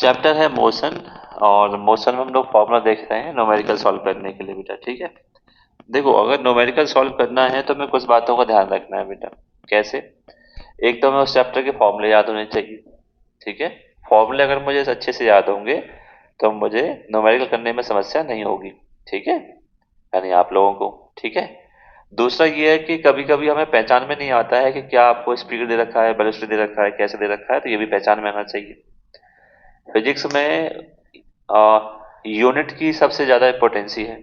Chapter है motion. और motion में हम लोग फॉर्मूला देख रहे हैं न्यूमेरिकल सॉल्व करने के लिए बेटा, ठीक है। देखो, अगर न्यूमेरिकल सॉल्व करना है तो हमें कुछ बातों का ध्यान रखना है बेटा। कैसे? एक तो हमें उस चैप्टर के फॉर्मूले याद होने चाहिए, ठीक है। फॉर्मूले अगर मुझे अच्छे से याद होंगे तो मुझे न्यूमेरिकल करने में समस्या नहीं होगी, ठीक है, यानी आप लोगों को, ठीक है। दूसरा ये है कि कभी कभी हमें पहचान में नहीं आता है कि क्या आपको स्पीड दे रखा है, वेलोसिटी दे रखा है, कैसे दे रखा है, तो ये भी पहचान में आना चाहिए। फिजिक्स में यूनिट की सबसे ज्यादा इम्पोर्टेंसी है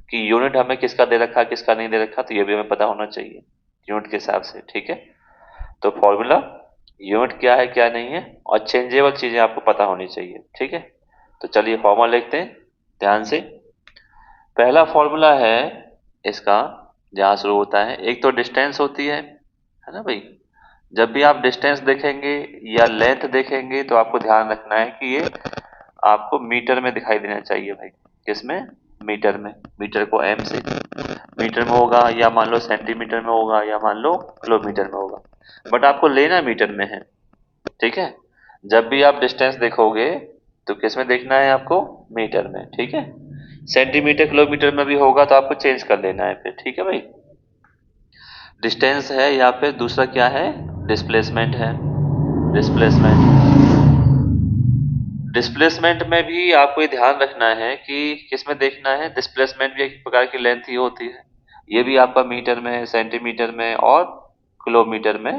कि यूनिट हमें किसका दे रखा है, किसका नहीं दे रखा, तो ये भी हमें पता होना चाहिए यूनिट के हिसाब से, ठीक है। तो फॉर्मूला, यूनिट क्या है क्या नहीं है, और चेंजेबल चीजें आपको पता होनी चाहिए, ठीक है। तो चलिए फॉर्मूला लिखते हैं ध्यान से। पहला फॉर्मूला है इसका, जहाँ शुरू होता है, एक तो डिस्टेंस होती है ना भाई। जब भी आप डिस्टेंस देखेंगे या लेंथ देखेंगे तो आपको ध्यान रखना है कि ये आपको मीटर में दिखाई देना चाहिए भाई। किसमें? मीटर में। मीटर को एम से मीटर में होगा, या मान लो सेंटीमीटर में होगा, या मान लो किलोमीटर में होगा, बट आपको लेना मीटर में है, ठीक है। जब भी आप डिस्टेंस देखोगे तो किस में देखना है आपको? मीटर में, ठीक है। सेंटीमीटर किलोमीटर में भी होगा तो आपको चेंज कर लेना है फिर, ठीक है भाई। डिस्टेंस है, या फिर दूसरा क्या है? डिस्प्लेसमेंट है। डिस्प्लेसमेंट। डिस्प्लेसमेंट में भी आपको ये ध्यान रखना है कि किस में देखना है। डिस्प्लेसमेंट भी एक प्रकार की लेंथ ही होती है, ये भी आपका मीटर में, सेंटीमीटर में और किलोमीटर में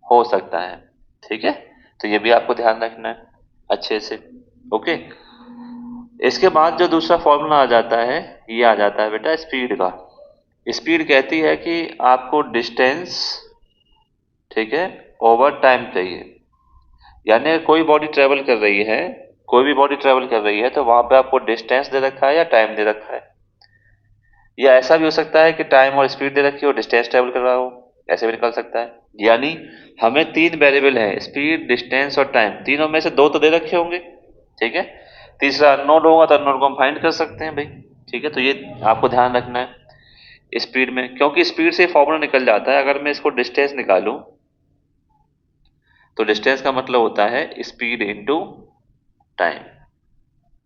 हो सकता है, ठीक है। तो ये भी आपको ध्यान रखना है अच्छे से, ओके। इसके बाद जो दूसरा फॉर्मूला आ जाता है, ये आ जाता है बेटा स्पीड का। स्पीड कहती है कि आपको डिस्टेंस, ठीक है, ओवर टाइम चाहिए। यानी कोई बॉडी ट्रेवल कर रही है, कोई भी बॉडी ट्रेवल कर रही है, तो वहां पे आपको डिस्टेंस दे रखा है या टाइम दे रखा है। या ऐसा भी हो सकता है कि टाइम और स्पीड दे रखी हो, डिस्टेंस ट्रेवल कर रहा हो, ऐसे भी निकल सकता है। यानी हमें तीन वेरिएबल है, स्पीड, डिस्टेंस और टाइम, तीनों में से दो तो दे रखे होंगे, ठीक है। तीसरा अननोन होगा तो अननोन को हम फाइंड कर सकते हैं भाई, ठीक है। तो ये आपको ध्यान रखना है स्पीड में, क्योंकि स्पीड से फॉर्मूला निकल जाता है। अगर मैं इसको डिस्टेंस निकालूं तो डिस्टेंस का मतलब होता है स्पीड इनटू टाइम,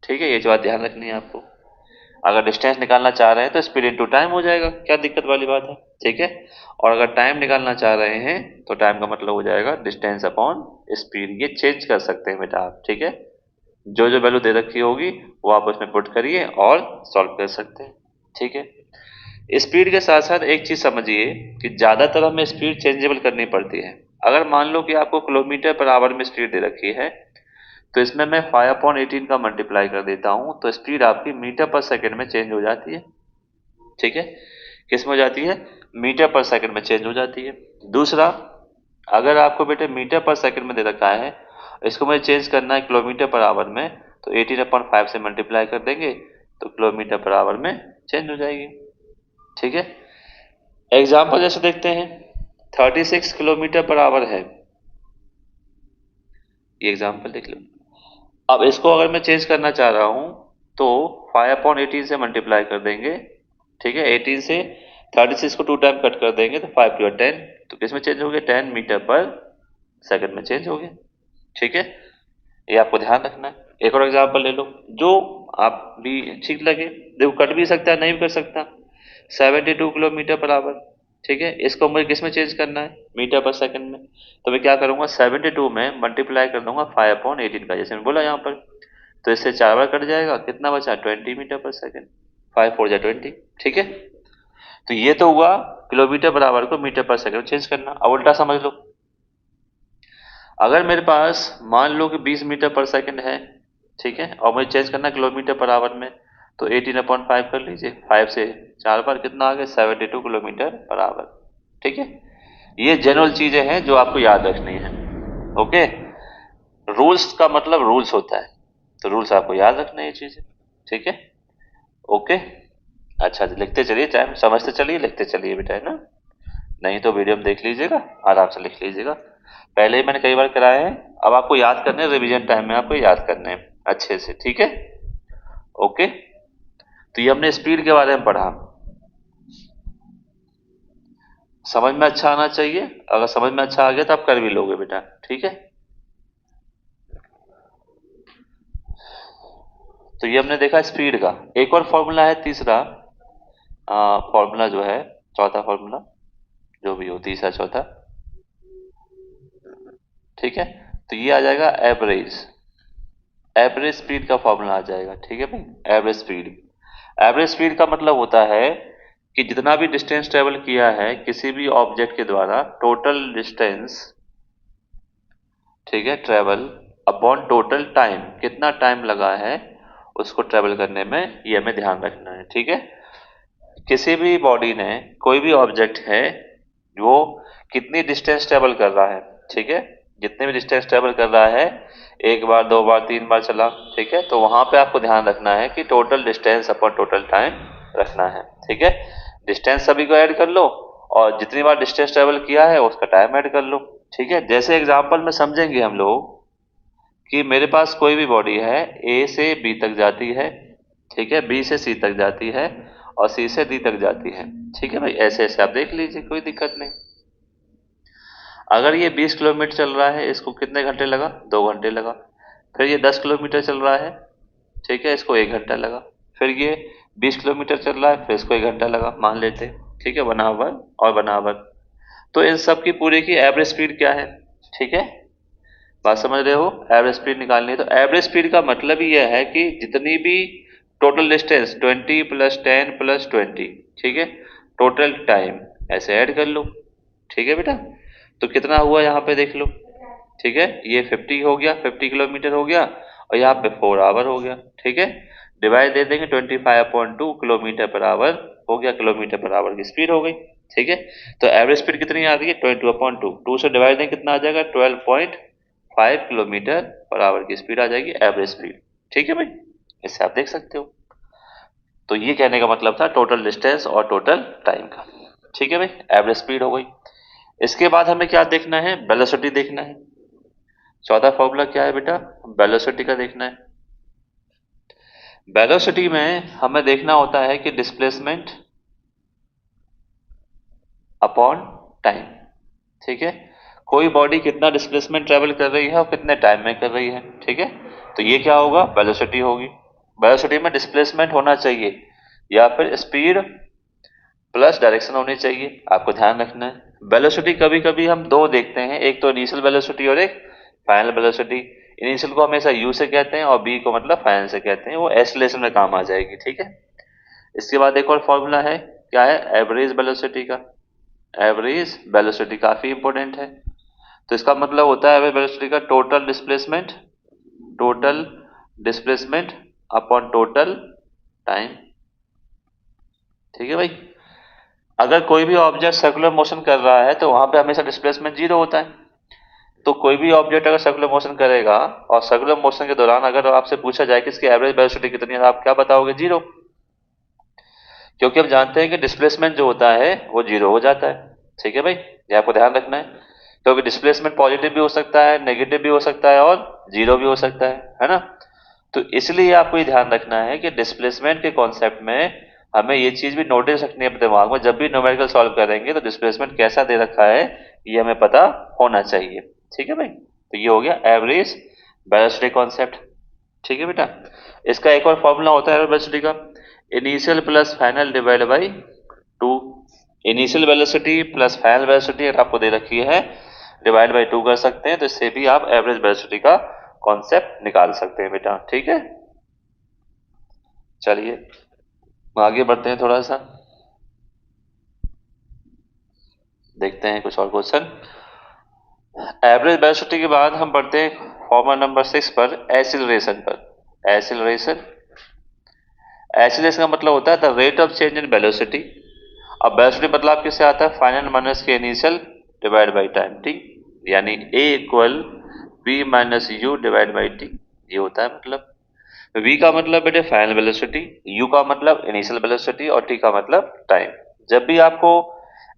ठीक है। ये बात ध्यान रखनी है आपको। अगर डिस्टेंस निकालना चाह रहे हैं तो स्पीड इनटू टाइम हो जाएगा, क्या दिक्कत वाली बात है, ठीक है। और अगर टाइम निकालना चाह रहे हैं तो टाइम का मतलब हो जाएगा डिस्टेंस अपॉन स्पीड। ये चेंज कर सकते हैं बेटा आप, ठीक है। जो जो वैल्यू दे रखी होगी वो आप उसमें पुट करिए और सॉल्व कर सकते हैं, ठीक है। स्पीड के साथ साथ एक चीज समझिए कि ज्यादातर हमें स्पीड चेंजेबल करनी पड़ती है। अगर मान लो कि आपको किलोमीटर पर आवर में स्पीड दे रखी है, तो इसमें मैं 5/18 का मल्टीप्लाई कर देता हूं, तो स्पीड आपकी मीटर पर सेकंड में चेंज हो जाती है, ठीक है। किस में हो जाती है? मीटर पर सेकंड में चेंज हो जाती है। दूसरा, अगर आपको बेटे मीटर पर सेकंड में दे रखा है, इसको मुझे चेंज करना है किलोमीटर पर आवर में, तो 18/5 से मल्टीप्लाई कर देंगे तो किलोमीटर पर आवर में चेंज हो जाएगी, ठीक है। एग्जाम्पल जैसे देखते हैं, 36 किलोमीटर पर आवर है, ये एग्जाम्पल देख लो। अब इसको अगर मैं चेंज करना चाह रहा हूं तो 5/18 से मल्टीप्लाई कर देंगे, ठीक है। 18 से 36 को 2 टाइम कट कर देंगे तो 5 टू 10, तो किस में चेंज हो गया? 10 मीटर पर सेकंड में चेंज हो गया, ठीक है। ये आपको ध्यान रखना है। एक और एग्जांपल ले लो जो आप भी ठीक लगे, देखो कट भी सकता है नहीं भी कर सकता। 72 किलोमीटर पर आवर, ठीक है। इसको मुझे किस में चेंज करना है? मीटर पर सेकंड में। तो मैं क्या करूंगा, 72 में मल्टीप्लाई कर दूंगा 5/18 का, जैसे मैं बोला यहाँ पर। तो इससे 4 बार कट जाएगा, कितना बचा? 20 मीटर पर सेकंड। 5 4 जा 20, ठीक है। तो ये तो हुआ किलोमीटर पर आवर को मीटर पर सेकंड चेंज करना। अब उल्टा समझ लो, अगर मेरे पास मान लो कि 20 मीटर पर सेकंड है, ठीक है, और मुझे चेंज करना किलोमीटर पर आवर में, तो 18/5 कर लीजिए। 5 से 4 बार कितना आ गया? 72 किलोमीटर पर आवर, ठीक है। ये जनरल चीजें हैं जो आपको याद रखनी है, ओके। रूल्स का मतलब रूल्स होता है, तो रूल्स आपको याद रखना है ये चीजें, ठीक है, ओके। अच्छा जी, लिखते चलिए, टाइम समझते चलिए, लिखते चलिए बेटा, है ना। नहीं तो वीडियो में देख लीजिएगा, आराम से लिख लीजिएगा। पहले ही मैंने कई बार कराए हैं, अब आपको याद करने, रिवीजन टाइम में आपको याद करने हैं अच्छे से, ठीक है, ओके। तो ये हमने स्पीड के बारे में पढ़ा। समझ में अच्छा आना चाहिए, अगर समझ में अच्छा आ गया तो आप कर भी लोगे बेटा, ठीक है। तो ये हमने देखा स्पीड का। एक और फॉर्मूला है तीसरा, फॉर्मूला जो है, चौथा फॉर्मूला जो भी हो, तीसरा चौथा, ठीक है। तो ये आ जाएगा एवरेज, एवरेज स्पीड का फॉर्मूला आ जाएगा, ठीक है भाई। एवरेज स्पीड, एवरेज स्पीड का मतलब होता है कि जितना भी डिस्टेंस ट्रेवल किया है किसी भी ऑब्जेक्ट के द्वारा, टोटल डिस्टेंस, ठीक है, ट्रेवल अपॉन टोटल टाइम, कितना टाइम लगा है उसको ट्रेवल करने में, ये हमें ध्यान रखना है, ठीक है। किसी भी बॉडी ने, कोई भी ऑब्जेक्ट है, वो कितनी डिस्टेंस ट्रेवल कर रहा है, ठीक है, जितने भी डिस्टेंस ट्रेवल कर रहा है, एक बार, दो बार, तीन बार चला, ठीक है, तो वहां पे आपको ध्यान रखना है कि total distance upon total time रखना है, ठीक है। डिस्टेंस सभी को ऐड कर लो और जितनी बार डिस्टेंस ट्रेवल किया है उसका टाइम ऐड कर लो, ठीक है। जैसे एग्जांपल में समझेंगे हम लोग कि मेरे पास कोई भी बॉडी है, ए से बी तक जाती है, ठीक है, बी से सी तक जाती है और सी से डी तक जाती है, ठीक है भाई। ऐसे ऐसे आप देख लीजिए, कोई दिक्कत नहीं। अगर ये 20 किलोमीटर चल रहा है, इसको कितने घंटे लगा, 2 घंटे लगा। फिर ये 10 किलोमीटर चल रहा है, ठीक है, इसको 1 घंटा लगा। फिर ये 20 किलोमीटर चल रहा है, फिर इसको 1 घंटा लगा, मान लेते हैं, ठीक है, बराबर और बराबर। तो इन सब की पूरे की एवरेज स्पीड क्या है, ठीक है, बात समझ रहे हो। एवरेज स्पीड निकालनी है तो एवरेज स्पीड का मतलब ही यह है कि जितनी भी टोटल डिस्टेंस 20 + 10 + 20, ठीक है, टोटल टाइम, ऐसे ऐड कर लो, ठीक है बेटा। तो कितना हुआ यहाँ पे देख लो, ठीक है, ये 50 हो गया, 50 किलोमीटर हो गया और यहाँ पे 4 आवर हो गया, ठीक है। डिवाइड दे देंगे, 25/2 किलोमीटर पर आवर हो गया, किलोमीटर पर आवर की स्पीड हो गई, ठीक है। तो एवरेज स्पीड कितनी आ रही है, 22/2, 2 से डिवाइड देंगे कितना आ जाएगा, 12.5 किलोमीटर पर आवर की स्पीड आ जाएगी, एवरेज स्पीड, ठीक है भाई। इससे आप देख सकते हो। तो ये कहने का मतलब था टोटल डिस्टेंस और टोटल टाइम का, ठीक है भाई, एवरेज स्पीड हो गई। इसके बाद हमें क्या देखना है, वेलोसिटी देखना है। चौथा फॉर्मूला क्या है बेटा, वेलोसिटी का देखना है। वेलोसिटी में हमें देखना होता है कि डिस्प्लेसमेंट अपॉन टाइम, ठीक है, कोई बॉडी कितना डिस्प्लेसमेंट ट्रेवल कर रही है और कितने टाइम में कर रही है, ठीक है। तो ये क्या होगा, वेलोसिटी होगी। वेलोसिटी में डिस्प्लेसमेंट होना चाहिए या फिर स्पीड प्लस डायरेक्शन होनी चाहिए, आपको ध्यान रखना है। वेलोसिटी कभी कभी हम दो देखते हैं, एक तो इनिशियल वेलोसिटी और एक फाइनल वेलोसिटी। इनिशियल को हमेशा यू से कहते हैं और बी को मतलब फाइनल से कहते हैं, वो एक्सीलरेशन में काम आ जाएगी, ठीक है। इसके बाद एक और फॉर्मूला है, क्या है, एवरेज वेलोसिटी का। एवरेज वेलोसिटी काफी इंपॉर्टेंट है। तो इसका मतलब होता है एवरेज वेलोसिटी का total displacement, total displacement upon total time, ठीक है भाई। अगर कोई भी ऑब्जेक्ट सर्कुलर मोशन कर रहा है तो वहां पे हमेशा डिस्प्लेसमेंट 0 होता है। तो कोई भी ऑब्जेक्ट अगर सर्कुलर मोशन करेगा और सर्कुलर मोशन के दौरान अगर आपसे पूछा जाए कि इसकी एवरेज वेलोसिटी कितनी है, आप क्या बताओगे, 0, क्योंकि हम जानते हैं कि डिस्प्लेसमेंट जो होता है वो 0 हो जाता है, ठीक है भाई। ये आपको ध्यान रखना है, क्योंकि डिस्प्लेसमेंट पॉजिटिव भी हो सकता है, नेगेटिव भी हो सकता है और 0 भी हो सकता है ना। तो इसलिए आपको ये ध्यान रखना है कि डिस्प्लेसमेंट के कॉन्सेप्ट में हमें ये चीज भी नोटिस रखनी है अपने दिमाग में, जब भी न्यूमेरिकल सॉल्व करेंगे तो डिस्प्लेसमेंट कैसा दे रखा है ये हमें पता होना चाहिए, ठीक है भाई। तो ये हो गया एवरेज वेलोसिटी कॉन्सेप्ट, ठीक है बेटा। इसका एक और फॉर्मूला होता है एवरेज वेलोसिटी का, initial plus final divide by 2। Initial velocity plus final velocity अगर आपको दे रखी है, डिवाइड बाई 2 कर सकते हैं, तो इससे भी आप एवरेज वेलोसिटी का कॉन्सेप्ट निकाल सकते हैं बेटा, ठीक है। चलिए आगे बढ़ते हैं, थोड़ा सा देखते हैं कुछ और क्वेश्चन। एवरेज वेलोसिटी के बाद हम बढ़ते हैं फॉर्मूला नंबर 6 पर, एक्सीलरेशन पर। एक्सीलरेशन, एक्सीलरेशन का मतलब होता है the rate of change in velocity. अब वेलोसिटी मतलब किससे आता है, फाइनल माइनस के इनिशियल डिवाइड बाई टाइम, ठीक, यानी a equal v minus you divide by T, ये होता है मतलब। v का मतलब बेटे फाइनल वेलोसिटी, u का मतलब इनिशियल वेलोसिटी और t का मतलब टाइम। जब भी आपको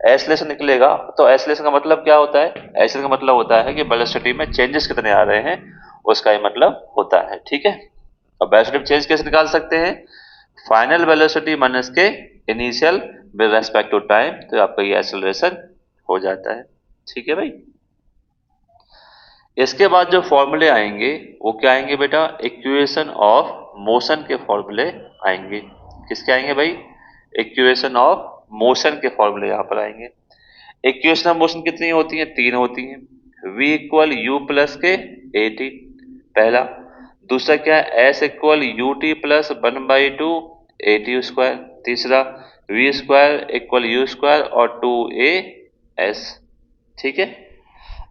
एक्सीलरेशन निकलेगा तो एक्सीलरेशन का मतलब क्या होता है, एक्सीलरेशन का मतलब होता है कि वेलोसिटी में चेंजेस कितने आ रहे हैं, उसका ही मतलब होता है, ठीक है। अब वेलोसिटी में चेंज कैसे निकाल सकते हैं, फाइनल वेलोसिटी माइनस के initial with respect to time, तो आपका ये एक्सीलरेशन हो जाता है, ठीक है भाई। इसके बाद जो फॉर्मूले आएंगे वो क्या आएंगे बेटा, इक्वेशन ऑफ मोशन के फॉर्मूले आएंगे। किसके आएंगे भाई? इक्वेशन ऑफ मोशन के फॉर्मूले यहाँ पर आएंगे। इक्वेशन ऑफ मोशन कितनी होती है? 3 होती हैं। v इक्वल यू प्लस के ए टी, पहला। दूसरा क्या है? s equal U T plus 1/2 A T square. तीसरा v square equal you square और 2a s। ठीक है।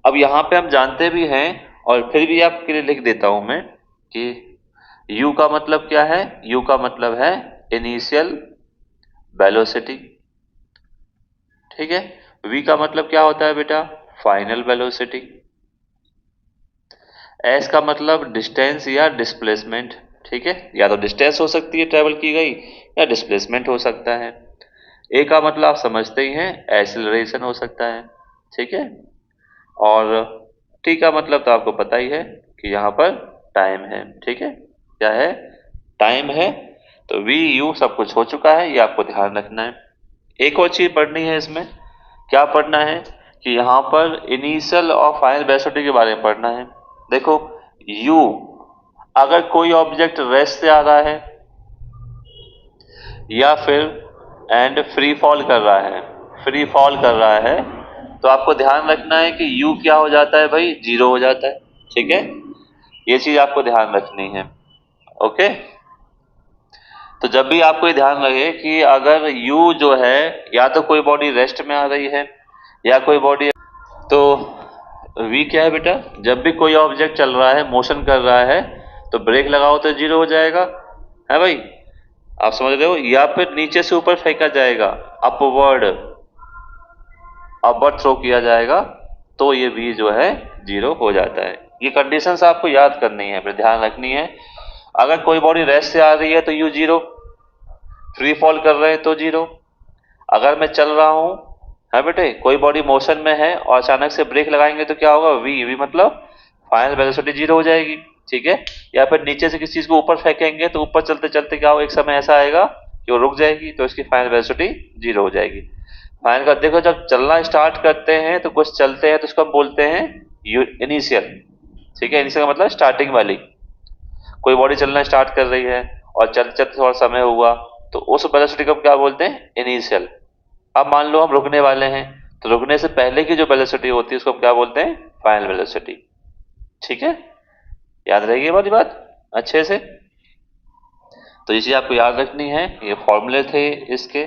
अब यहाँ पे हम जानते भी हैं और फिर भी आपके लिए लिख देता हूं मैं कि u का मतलब क्या है? u का मतलब है इनिशियल वेलोसिटी। ठीक है। v का मतलब क्या होता है बेटा? Final velocity. s का मतलब डिस्टेंस या डिस्प्लेसमेंट। ठीक है, या तो डिस्टेंस हो सकती है ट्रेवल की गई या डिस्प्लेसमेंट हो सकता है। a का मतलब आप समझते ही हैं, एक्सीलरेशन हो सकता है। ठीक है। और t का मतलब तो आपको पता ही है कि यहाँ पर टाइम है। ठीक है, क्या है? टाइम है। तो v u सब कुछ हो चुका है, ये आपको ध्यान रखना है। एक और चीज पढ़नी है इसमें। क्या पढ़ना है? कि यहाँ पर इनिशियल और फाइनल वेलोसिटी के बारे में पढ़ना है। देखो u, अगर कोई ऑब्जेक्ट रेस्ट से आ रहा है या फिर एंड फ्री फॉल कर रहा है, फ्री फॉल कर रहा है, तो आपको ध्यान रखना है कि u क्या हो जाता है भाई? 0 हो जाता है। ठीक है, ये चीज आपको ध्यान रखनी है। ओके, तो जब भी आपको ये ध्यान रहे कि अगर u जो है, या तो कोई बॉडी रेस्ट में आ रही है या कोई बॉडी, तो v क्या है बेटा? जब भी कोई ऑब्जेक्ट चल रहा है, मोशन कर रहा है, तो ब्रेक लगाओ तो 0 हो जाएगा, है भाई? आप समझ रहे हो? या फिर नीचे से ऊपर फेंका जाएगा, अपवर्ड, अपवर्ड थ्रो किया जाएगा, तो ये v जो है 0 हो जाता है। ये कंडीशंस आपको याद करनी है, फिर ध्यान रखनी है। अगर कोई बॉडी रेस्ट से आ रही है तो u 0, फ्री फॉल कर रहे हैं तो 0। अगर मैं चल रहा हूं, है बेटे, कोई बॉडी मोशन में है और अचानक से ब्रेक लगाएंगे तो क्या होगा? v मतलब फाइनल वेलोसिटी 0 हो जाएगी। ठीक है। या फिर नीचे से किसी चीज को ऊपर फेंकेंगे तो ऊपर चलते चलते क्या हो, एक समय ऐसा आएगा कि वो रुक जाएगी, तो इसकी फाइनल वेलोसिटी 0 हो जाएगी। फाइनल कर देखो, जब चलना स्टार्ट करते हैं तो कुछ चलते हैं तो उसको हम बोलते हैं इनिशियल। ठीक है, इनिशियल का मतलब स्टार्टिंग वाली। कोई बॉडी चलना स्टार्ट कर रही है और चलते चलते थोड़ा समय हुआ, तो उस वेलोसिटी को क्या बोलते हैं? इनिशियल। अब मान लो हम रुकने वाले हैं, तो रुकने से पहले की जो वेलोसिटी होती है उसको हम क्या बोलते हैं? Final velocity. ठीक है, याद रहेगी ये वाली बात अच्छे से। तो ये चीज आपको याद रखनी है, ये फॉर्मूले थे इसके।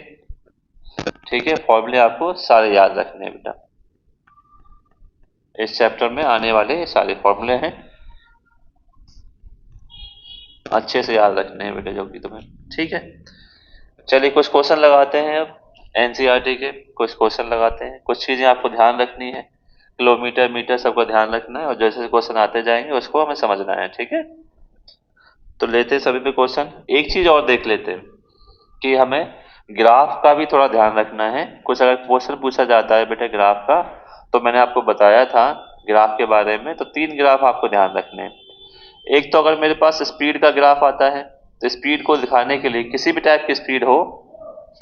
ठीक है, फॉर्मूले आपको सारे याद रखने हैं बेटा। इस चैप्टर में आने वाले ये सारे फॉर्मूले हैं, अच्छे से याद रखने हैं बेटा जो कि तुम्हें। ठीक है, चलिए कुछ क्वेश्चन लगाते हैं अब। एनसीईआरटी के कुछ क्वेश्चन लगाते हैं। कुछ चीजें आपको ध्यान रखनी है, किलोमीटर मीटर सबको ध्यान रखना है, और जैसे क्वेश्चन आते जाएंगे उसको हमें समझना है। ठीक है, तो लेते हैं सभी पे क्वेश्चन। एक चीज और देख लेते हैं कि हमें ग्राफ का भी थोड़ा ध्यान रखना है। कुछ अगर क्वेश्चन पूछा जाता है बेटा ग्राफ का, तो मैंने आपको बताया था ग्राफ के बारे में, तो 3 ग्राफ आपको ध्यान रखने हैं। एक तो अगर मेरे पास स्पीड का ग्राफ आता है, तो स्पीड को दिखाने के लिए, किसी भी टाइप की स्पीड हो,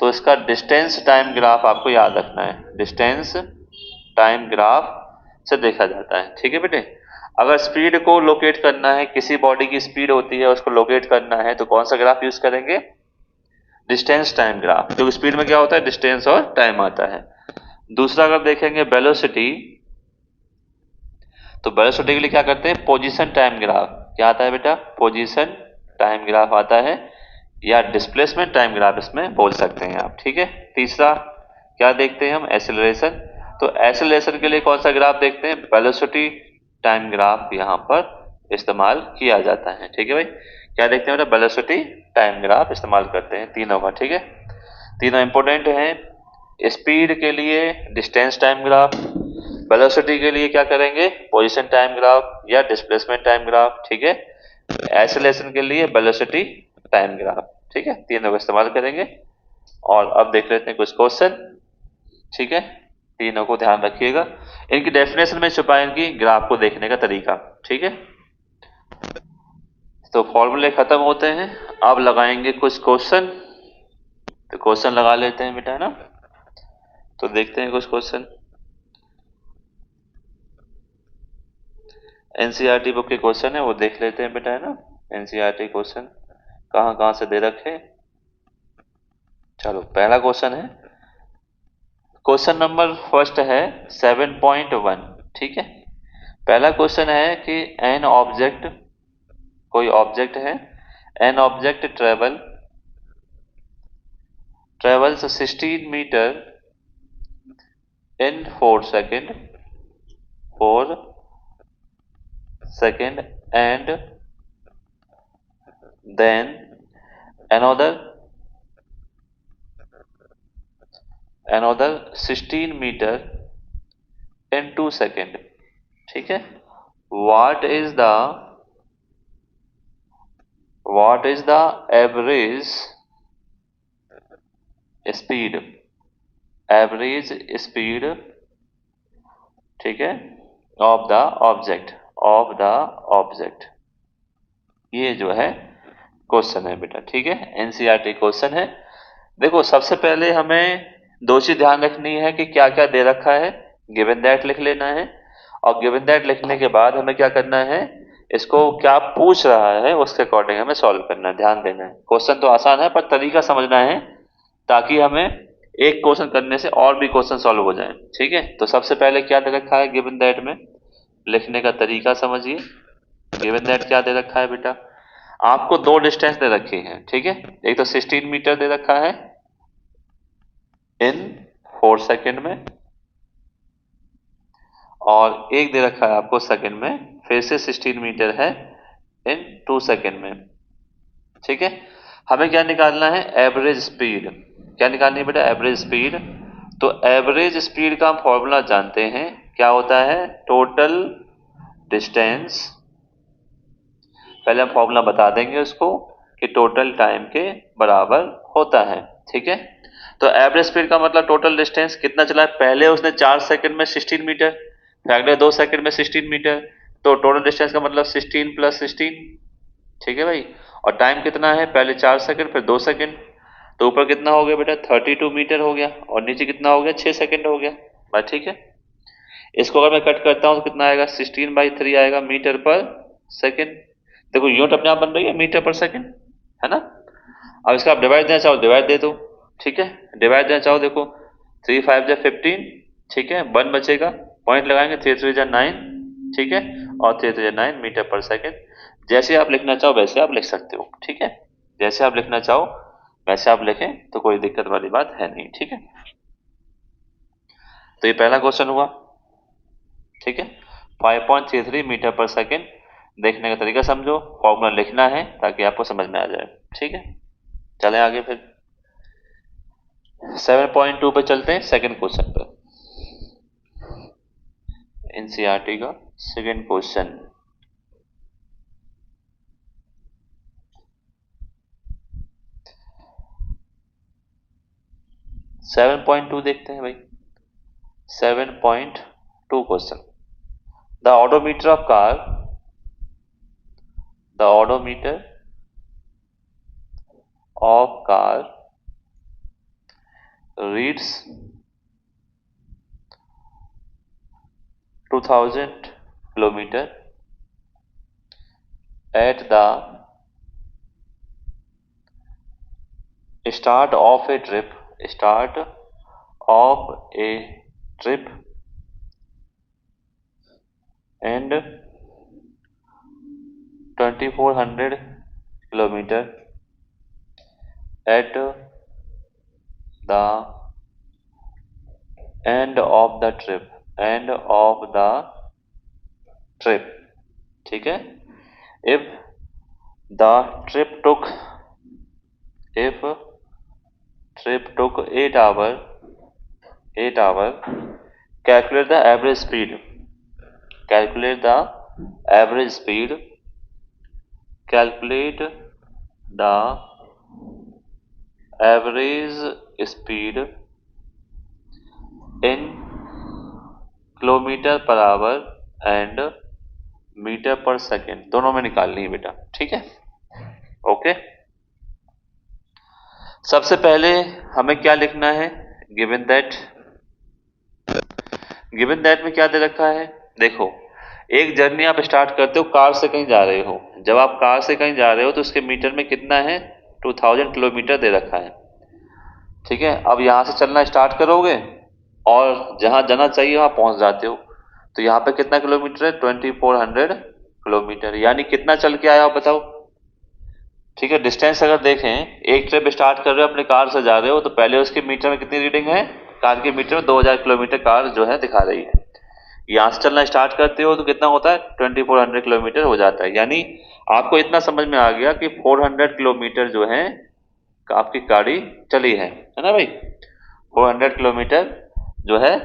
तो इसका डिस्टेंस टाइम ग्राफ आपको याद रखना है। डिस्टेंस टाइम ग्राफ से देखा जाता है। ठीक है बेटे, अगर स्पीड को लोकेट करना है, किसी बॉडी की स्पीड होती है उसको लोकेट करना है, तो कौन सा ग्राफ यूज करेंगे? डिस्टेंस टाइम ग्राफ, क्योंकि स्पीड में क्या होता है? डिस्टेंस और टाइम आता है। दूसरा अगर देखेंगे वेलोसिटी, तो वेलोसिटी के लिए क्या करते हैं? Position time graph. क्या आता है बेटा? पोजीशन टाइम ग्राफ आता है, या डिस्प्लेसमेंट टाइम ग्राफ इसमें बोल सकते हैं आप। ठीक है। तीसरा क्या देखते हैं हम? एक्सेलरेशन। तो एक्सेलरेशन के लिए कौन सा ग्राफ देखते हैं? वेलोसिटी टाइम ग्राफ यहाँ पर इस्तेमाल किया जाता है। ठीक है भाई, क्या देखते हैं बेटा? वेलोसिटी टाइम ग्राफ इस्तेमाल करते हैं तीनों का। ठीक है, तीनों इंपॉर्टेंट हैं। स्पीड के लिए डिस्टेंस टाइम ग्राफ, वेलोसिटी के लिए क्या करेंगे? पोजीशन टाइम ग्राफ या डिस्प्लेसमेंट टाइम ग्राफ। ठीक है, एक्सेलरेशन के लिए वेलोसिटी टाइम ग्राफ। ठीक है, तीनों का इस्तेमाल करेंगे। और अब देख लेते हैं कुछ क्वेश्चन। ठीक है, तीनों को ध्यान रखिएगा। इनकी डेफिनेशन में छुपा है इनकी ग्राफ को देखने का तरीका। ठीक है, तो फॉर्मूले खत्म होते हैं, अब लगाएंगे कुछ क्वेश्चन। तो क्वेश्चन लगा लेते हैं बेटा, है ना? तो देखते हैं कुछ क्वेश्चन। एनसीईआरटी बुक के क्वेश्चन है वो देख लेते हैं बेटा, है ना? एनसीईआरटी क्वेश्चन कहाँ कहाँ से दे रखे। चलो पहला क्वेश्चन है, क्वेश्चन नंबर फर्स्ट है 7.1। ठीक है, पहला क्वेश्चन है कि एन ऑब्जेक्ट, कोई ऑब्जेक्ट है, an object travels 16 meter in 4 second and then another 16 meter in 2 second। ठीक है, what is the average speed, average speed, ठीक है, ऑफ द ऑब्जेक्ट। ये जो है क्वेश्चन है बेटा। ठीक है, एनसीईआरटी क्वेश्चन है। देखो सबसे पहले हमें दो चीज ध्यान रखनी है कि क्या क्या दे रखा है, गिवन दैट लिख लेना है, और गिवन दैट लिखने के बाद हमें क्या करना है, इसको क्या पूछ रहा है उसके अकॉर्डिंग हमें सॉल्व करना है, ध्यान देना है। क्वेश्चन तो आसान है पर तरीका समझना है, ताकि हमें एक क्वेश्चन करने से और भी क्वेश्चन सॉल्व हो जाए। ठीक है, तो सबसे पहले क्या दे रखा है गिवन दैट में, लिखने का तरीका समझिए। गिवन दैट क्या दे रखा है बेटा, आपको दो डिस्टेंस दे रखी हैं। ठीक है, एक तो 16 मीटर दे रखा है इन 4 सेकेंड में, और एक दे रखा है आपको सेकेंड में, फिर से 16 मीटर है इन 2 सेकेंड में। ठीक है, हमें क्या निकालना है, एवरेज स्पीड। क्या निकालनी है बेटा, एवरेज स्पीड। तो एवरेज स्पीड का हम फॉर्मूला जानते हैं, क्या होता है, टोटल डिस्टेंस। पहले हम फॉर्मूला बता देंगे उसको कि टोटल टाइम के बराबर होता है। ठीक है, तो एवरेज स्पीड का मतलब टोटल डिस्टेंस कितना चला है, पहले उसने 4 सेकंड में 16 मीटर, फिर अगले 2 सेकंड में 16 मीटर, तो टोटल डिस्टेंस का मतलब 16 प्लस 16। ठीक है भाई, और टाइम कितना है, पहले 4 सेकंड फिर 2 सेकंड, तो ऊपर कितना हो गया बेटा 32 मीटर हो गया, और नीचे कितना हो गया 6 सेकंड हो गया। बात ठीक है, इसको अगर मैं कट करता हूं तो कितना आएगा, 16/3 आएगा मीटर पर सेकंड। देखो यूनिट अपने आप बन रही है मीटर पर सेकंड, है ना। अब इसका आप डिवाइड देना चाहो डिवाइड दे दो। ठीक है, डिवाइड देना चाहो, देखो 3 5 जा 15, ठीक है, 1 बचेगा, पॉइंट लगाएंगे, 3 3 जा 9, ठीक है, और 3 3 जा 9 मीटर पर सेकंड। जैसे आप लिखना चाहो वैसे आप लिख सकते हो। ठीक है, जैसे आप लिखना चाहो वैसे आप लिखें, तो कोई दिक्कत वाली बात है नहीं। ठीक है, तो ये पहला क्वेश्चन हुआ। ठीक है, 5.33 मीटर पर सेकंड। देखने का तरीका समझो, फॉर्मूला लिखना है ताकि आपको समझ में आ जाए। ठीक है, चलें आगे फिर 7.2 पे चलते हैं, सेकंड क्वेश्चन पे, एनसीईआरटी का second question. Seven point two देखते हैं भाई। 7.2 question, the odometer of car, the odometer of car reads 2000 kilometer at the start of a trip, start of a trip, and 2400 kilometer at the end of the trip, end of the trip। ठीक है, if the trip took, if trip took 8 hour, 8 hour, calculate the average speed, calculate the average speed, calculate the average speed in kilometre per hour and metre per second, दोनों में निकालनी है बेटा। ठीक है, okay. सबसे पहले हमें क्या लिखना है, गिवन दैट। गिवन दैट में क्या दे रखा है, देखो एक जर्नी आप स्टार्ट करते हो कार से कहीं जा रहे हो, जब आप कार से कहीं जा रहे हो तो उसके मीटर में कितना है, 2000 किलोमीटर दे रखा है। ठीक है, अब यहाँ से चलना स्टार्ट करोगे और जहाँ जाना चाहिए वहाँ पहुँच जाते हो, तो यहाँ पे कितना किलोमीटर है, 2400 किलोमीटर, यानी कितना चल के आया आप बताओ। ठीक है, डिस्टेंस अगर देखें, एक ट्रिप स्टार्ट कर रहे हो अपने कार से जा रहे हो तो पहले उसके मीटर में कितनी रीडिंग है, कार के मीटर में 2000 किलोमीटर कार जो है दिखा रही है। यहाँ से चलना स्टार्ट करते हो तो कितना होता है, 2400 किलोमीटर हो जाता है। यानी आपको इतना समझ में आ गया कि 400 किलोमीटर जो है आपकी गाड़ी चली है ना भाई। 400 किलोमीटर जो है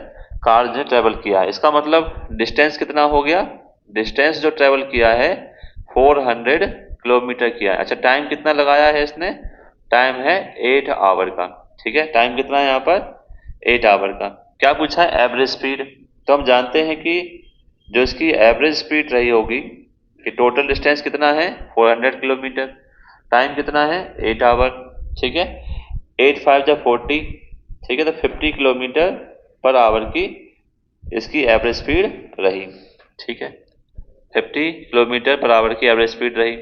कार ने ट्रेवल किया है। इसका मतलब डिस्टेंस कितना हो गया, डिस्टेंस जो ट्रेवल किया है 400 किलोमीटर किया है। अच्छा, टाइम कितना लगाया है इसने, टाइम है 8 आवर का। ठीक है, टाइम कितना है यहाँ पर, 8 आवर का। क्या पूछा है, एवरेज स्पीड। तो हम जानते हैं कि जो इसकी एवरेज स्पीड रही होगी कि टोटल डिस्टेंस कितना है 400 किलोमीटर, टाइम कितना है 8 आवर। ठीक है, 8 5 जा 40, ठीक है, तो 50 किलोमीटर पर आवर की इसकी एवरेज स्पीड रही। ठीक है, 50 किलोमीटर पर आवर की एवरेज स्पीड रही।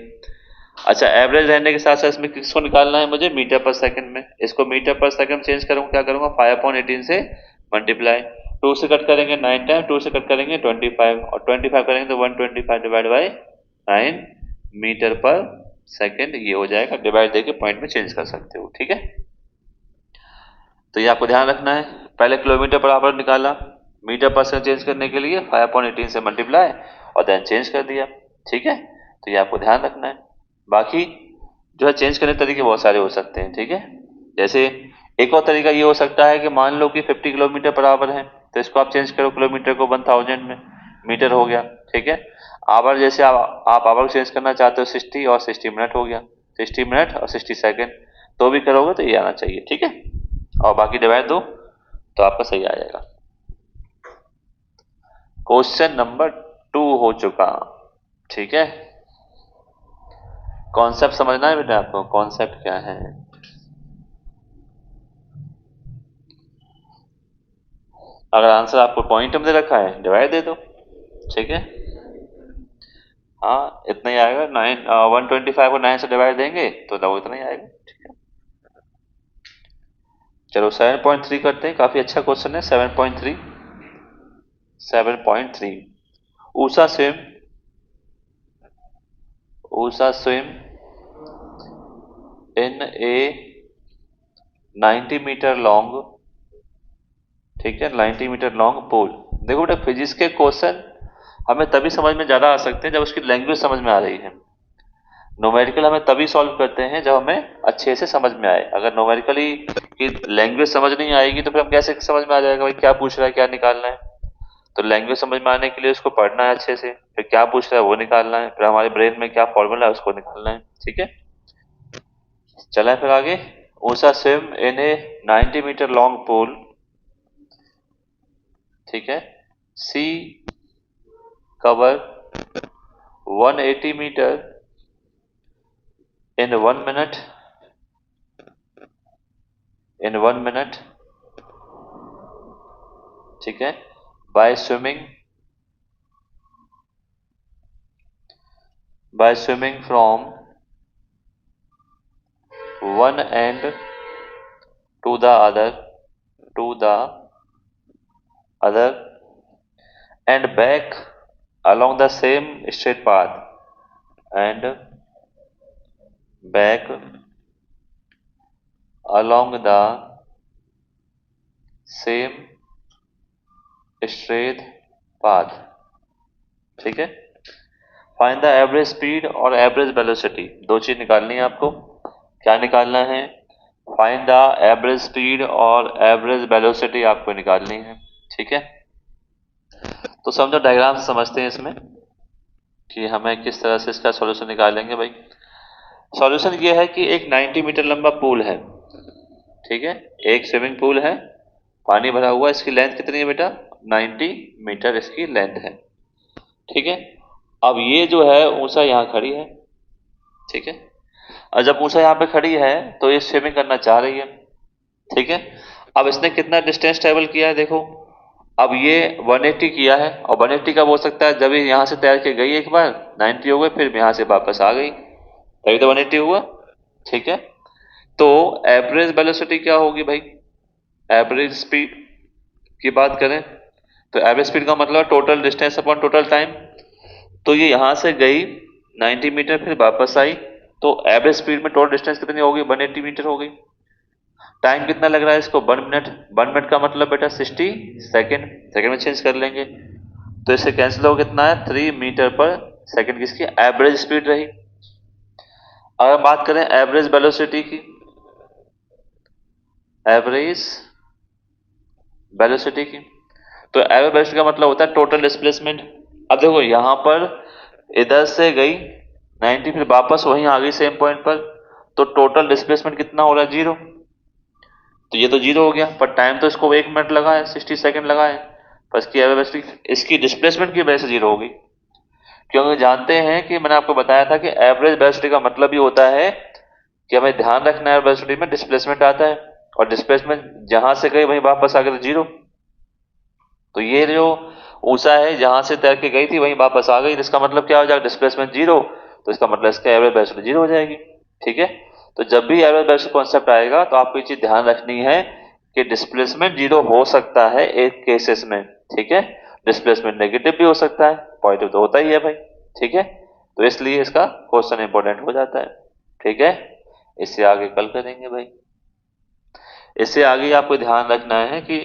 अच्छा, एवरेज रहने के साथ साथ इसमें किसको निकालना है मुझे, मीटर पर सेकंड में। इसको मीटर पर सेकंड चेंज करूंगा, क्या करूंगा, 5/18 से मल्टीप्लाई, 2 से कट करेंगे 9 टाइम, 2 से कट करेंगे 25, और 25 करेंगे तो 125 डिवाइड बाई 9 मीटर पर सेकंड ये हो जाएगा। डिवाइड देके पॉइंट में चेंज कर सकते हो। ठीक है, तो ये आपको ध्यान रखना है। पहले किलोमीटर पर आवर निकाला, मीटर पर सेकंड चेंज करने के लिए 5/18 से मल्टीप्लाई और देन चेंज कर दिया। ठीक है, तो ये आपको ध्यान रखना है। बाकी जो है चेंज करने के तरीके बहुत सारे हो सकते हैं। ठीक है, जैसे एक और तरीका ये हो सकता है कि मान लो कि 50 किलोमीटर पर आवर है तो इसको आप चेंज करो किलोमीटर को 1000 में, मीटर हो गया। ठीक है, आवर जैसे आप आवर चेंज करना चाहते हो 60 और 60 मिनट हो गया, 60 मिनट और 60 सेकेंड, तो भी करोगे तो ये आना चाहिए। ठीक है, और बाकी डिवाइड दो तो आपका सही आ जाएगा। क्वेश्चन नंबर 2 हो चुका। ठीक है, कॉन्सेप्ट समझना है बेटा आपको, कॉन्सेप्ट क्या है। अगर आंसर आपको पॉइंट में दे रखा है डिवाइड दे दो। ठीक है, हाँ इतना ही आएगा। 125 को 9 से डिवाइड देंगे तो लगभग इतना ही आएगा। ठीक है, चलो 7.3 करते हैं। काफी अच्छा क्वेश्चन है 7.3। 7.3, Usha swim in a 90 metre long, ठीक है, 90 मीटर लॉन्ग पूल। देखो बेटा, फिजिक्स के क्वेश्चन हमें तभी समझ में ज्यादा आ सकते हैं जब उसकी लैंग्वेज समझ में आ रही है। न्यूमेरिकल हमें तभी सॉल्व करते हैं जब हमें अच्छे से समझ में आए। अगर न्यूमेरिकली की लैंग्वेज समझ नहीं आएगी तो फिर हम कैसे समझ में आ जाएगा भाई क्या पूछ रहा है, क्या निकालना है। तो लैंग्वेज समझ में आने के लिए उसको पढ़ना है अच्छे से, फिर क्या पूछ रहा है वो निकालना है, फिर हमारे ब्रेन में क्या फॉर्मूला है उसको निकालना है। ठीक है, चला फिर आगे। Usha swim in a 90 metre long pool, ठीक है, she cover 180 metre in 1 minute, in 1 minute, ठीक है, by swimming from one end to the other and back along the same straight path, and back along the same straight path। ठीक है, find the average speed और average velocity, दो चीज निकालनी है आपको। क्या निकालना है, फाइंड द एवरेज स्पीड और एवरेज वेलोसिटी आपको निकालनी है। ठीक है, तो समझो डायग्राम से समझते हैं इसमें कि हमें किस तरह से इसका सॉल्यूशन निकालेंगे भाई। सॉल्यूशन ये है कि एक 90 मीटर लंबा पूल है। ठीक है, एक स्विमिंग पूल है, पानी भरा हुआ, इसकी लेंथ कितनी है बेटा, 90 मीटर इसकी लेंथ है। ठीक है, अब ये जो है ऊषा यहाँ खड़ी है। ठीक है, और जब ऊषा यहाँ पे खड़ी है तो ये स्विमिंग करना चाह रही है। ठीक है, अब इसने कितना डिस्टेंस ट्रेवल किया है देखो, अब ये 180 किया है, और 180 कब हो सकता है, जब ये यहाँ से तैर के गई एक बार 90 हो गए, फिर यहाँ से वापस आ गई, तभी तो 180 हुआ। ठीक है, तो एवरेज वेलोसिटी क्या होगी भाई, एवरेज स्पीड की बात करें तो एवरेज स्पीड का मतलब total distance upon total time. तो ये यहाँ से गई 90 मीटर, फिर वापस आई, तो एवरेज स्पीड में टोटल डिस्टेंस कितनी होगी, 180 मीटर हो गई। टाइम कितना लग रहा है इसको, 1 मिनट। 1 मिनट का मतलब बेटा 60 सेकेंड, सेकेंड में चेंज कर लेंगे, तो इससे कैंसिल हो कितना है, 3 मीटर पर सेकेंड की इसकी एवरेज स्पीड रही। अगर बात करें एवरेज वेलोसिटी की, एवरेज वेलोसिटी की, तो एवरेज वेलोसिटी का मतलब होता है टोटल डिस्प्लेसमेंट। अब देखो यहाँ पर इधर से गई 90, फिर वापस वहीं आ गई सेम पॉइंट पर, तो टोटल डिस्प्लेसमेंट कितना हो रहा है, 0। तो ये तो 0 हो गया, पर टाइम तो इसको 1 मिनट लगा है, 60 सेकेंड लगा है, पर इसकी एवरेज वेलोसिटी इसकी डिस्प्लेसमेंट की वजह से 0 होगी। क्योंकि जानते हैं कि मैंने आपको बताया था कि एवरेज वेलोसिटी का मतलब ही होता है कि हमें ध्यान रखना है वेलोसिटी में डिस्प्लेसमेंट आता है, और डिस्प्लेसमेंट जहां से गई वहीं वापस आ गई तो 0। तो ये जो ऊषा है जहां से तैर के गई थी वहीं वापस आ गई, तो इसका मतलब क्या हो जाएगा, डिस्प्लेसमेंट 0, तो इसका मतलब इसका एवरेज वेलोसिटी 0 हो जाएगी। ठीक है, तो जब भी एवरेज वेलोसिटी कॉन्सेप्ट आएगा तो आपको ये चीज ध्यान रखनी है कि डिस्प्लेसमेंट 0 हो सकता है एक केसेस में। ठीक है, डिस्प्लेसमेंट नेगेटिव भी हो सकता है, पॉजिटिव तो होता ही है भाई। ठीक है, तो इसलिए इसका क्वेश्चन इंपॉर्टेंट हो जाता है। ठीक है, इससे आगे कल करेंगे भाई। इससे आगे आपको ध्यान रखना है कि